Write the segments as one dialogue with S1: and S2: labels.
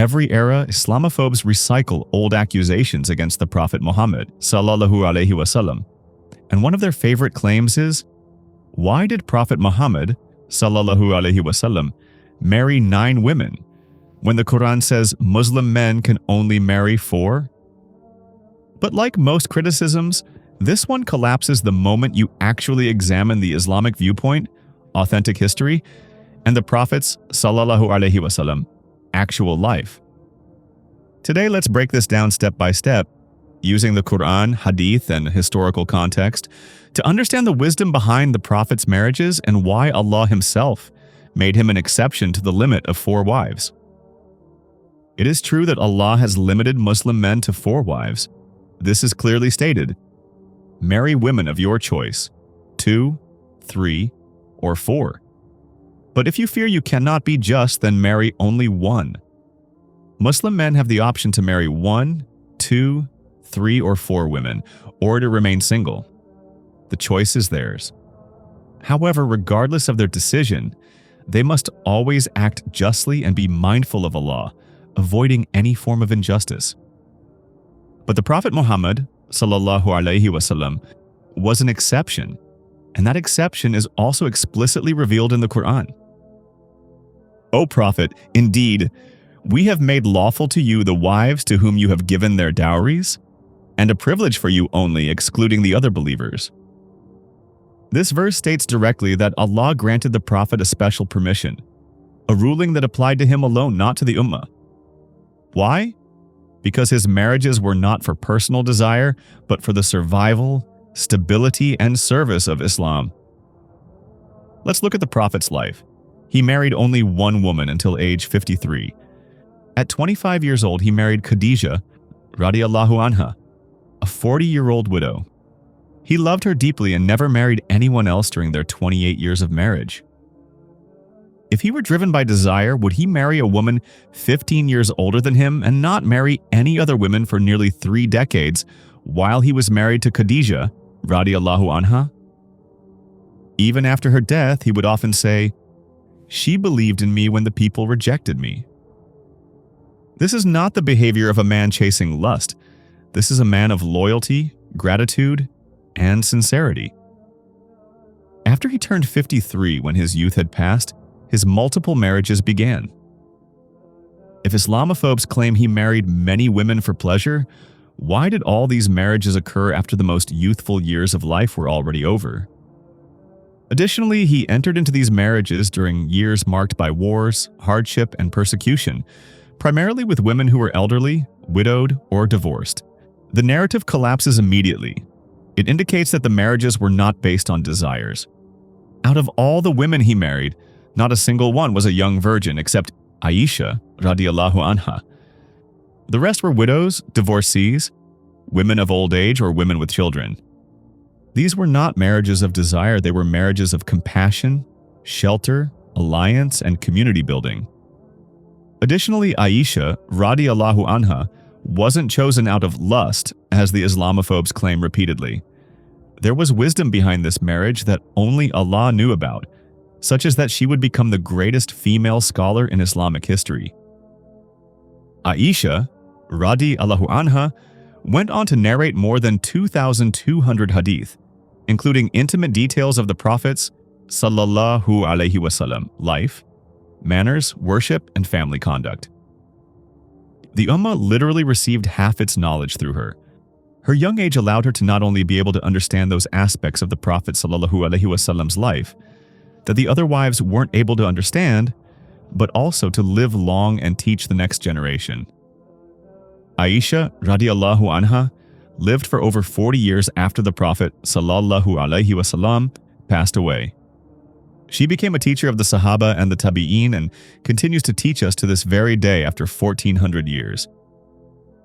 S1: every era, Islamophobes recycle old accusations against the Prophet Muhammad sallallahu alaihi wasallam. And one of their favorite claims is, why did Prophet Muhammad sallallahu alaihi wasallam marry 9 women when the Qur'an says Muslim men can only marry 4? But like most criticisms, this one collapses the moment you actually examine the Islamic viewpoint, authentic history, and the Prophet's sallallahu alaihi wasallam actual life. Today, let's break this down step by step, using the Qur'an, hadith, and historical context to understand the wisdom behind the Prophet's marriages and why Allah Himself made him an exception to the limit of 4 wives. It is true that Allah has limited Muslim men to 4 wives. This is clearly stated. Marry women of your choice, 2, 3, or 4. But if you fear you cannot be just, then marry only 1. Muslim men have the option to marry 1, 2, 3, or 4 women, or to remain single. The choice is theirs. However, regardless of their decision, they must always act justly and be mindful of Allah, avoiding any form of injustice. But the Prophet Muhammad sallallahu alaihi wasallam was an exception, and that exception is also explicitly revealed in the Qur'an. O Prophet, indeed, we have made lawful to you the wives to whom you have given their dowries, and a privilege for you only, excluding the other believers. This verse states directly that Allah granted the Prophet a special permission, a ruling that applied to him alone, not to the Ummah. Why? Because his marriages were not for personal desire, but for the survival, stability, and service of Islam. Let's look at the Prophet's life. He married only 1 woman until age 53. At 25 years old, he married Khadijah radiallahu anha, a 40-year-old widow. He loved her deeply and never married anyone else during their 28 years of marriage. If he were driven by desire, would he marry a woman 15 years older than him and not marry any other women for nearly 3 decades while he was married to Khadijah radiallahu anha? Even after her death, he would often say, "She believed in me when the people rejected me." This is not the behavior of a man chasing lust. This is a man of loyalty, gratitude, and sincerity. After he turned 53 when his youth had passed, his multiple marriages began. If Islamophobes claim he married many women for pleasure, why did all these marriages occur after the most youthful years of life were already over? Additionally, he entered into these marriages during years marked by wars, hardship, and persecution, primarily with women who were elderly, widowed, or divorced. The narrative collapses immediately. It indicates that the marriages were not based on desires. Out of all the women he married, not a single one was a young virgin except Aisha radiallahu anha. The rest were widows, divorcees, women of old age, or women with children. These were not marriages of desire, they were marriages of compassion, shelter, alliance, and community building. Additionally, Aisha radiallahu anha wasn't chosen out of lust, as the Islamophobes claim repeatedly. There was wisdom behind this marriage that only Allah knew about, such as that she would become the greatest female scholar in Islamic history. Aisha radiallahu anha went on to narrate more than 2,200 hadith, including intimate details of the Prophet's sallallahu alaihi wasallam life, manners, worship, and family conduct. The Ummah literally received half its knowledge through her. Her young age allowed her to not only be able to understand those aspects of the Prophet sallallahu alaihi wasallam's life that the other wives weren't able to understand, but also to live long and teach the next generation. Aisha radiallahu anha lived for over 40 years after the Prophet sallallahu alaihi wasallam passed away. She became a teacher of the Sahaba and the Tabi'een and continues to teach us to this very day after 1400 years.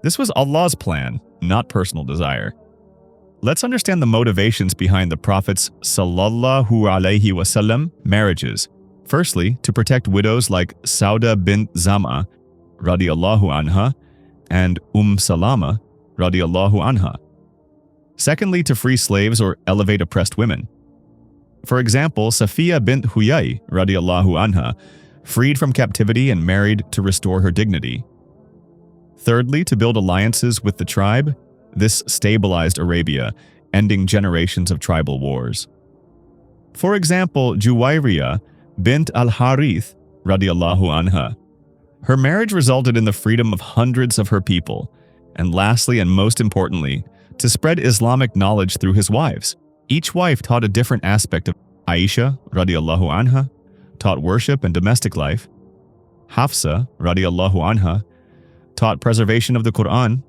S1: This was Allah's plan, not personal desire. Let's understand the motivations behind the Prophet's sallallahu alaihi wasallam marriages. Firstly, to protect widows like Sauda bint Zam'a radiallahu anha and Salama radiallahu anha. Secondly, to free slaves or elevate oppressed women. For example, Safiya bint Huyay radiallahu anha freed from captivity and married to restore her dignity. Thirdly, to build alliances with the tribe. This stabilized Arabia, ending generations of tribal wars. For example, Juwayriyah bint al-Harith radiallahu anha. Her marriage resulted in the freedom of hundreds of her people. And lastly, and most importantly, to spread Islamic knowledge through his wives. Each wife taught a different aspect of Aisha radiallahu anha, taught worship and domestic life. Hafsa radiallahu anha taught preservation of the Qur'an.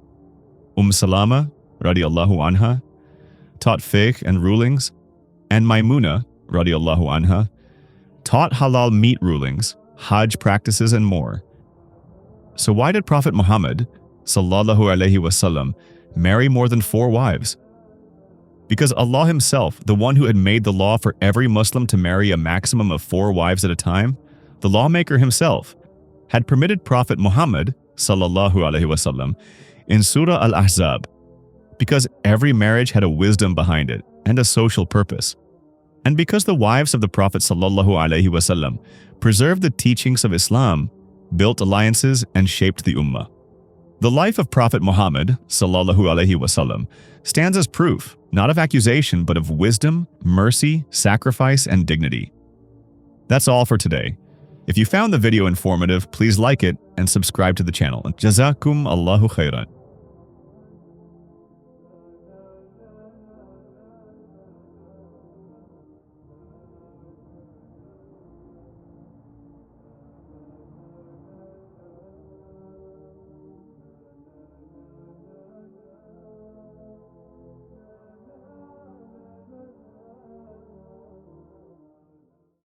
S1: Salama radiallahu anha taught fiqh and rulings. And Maimuna radiallahu anha taught halal meat rulings, Hajj practices, and more. So why did Prophet Muhammad sallallahu alaihi wasallam marry more than 4 wives? Because Allah himself, the one who had made the law for every Muslim to marry a maximum of 4 wives at a time, the lawmaker himself, had permitted Prophet Muhammad sallallahu alaihi wasallam in Surah Al-Ahzab, because every marriage had a wisdom behind it and a social purpose. And because the wives of the Prophet sallallahu alaihi wasallam preserved the teachings of Islam, built alliances, and shaped the Ummah. The life of Prophet Muhammad sallallahu alaihi wasallam stands as proof, not of accusation, but of wisdom, mercy, sacrifice, and dignity. That's all for today. If you found the video informative, please like it and subscribe to the channel. Jazakum Allahu khairan.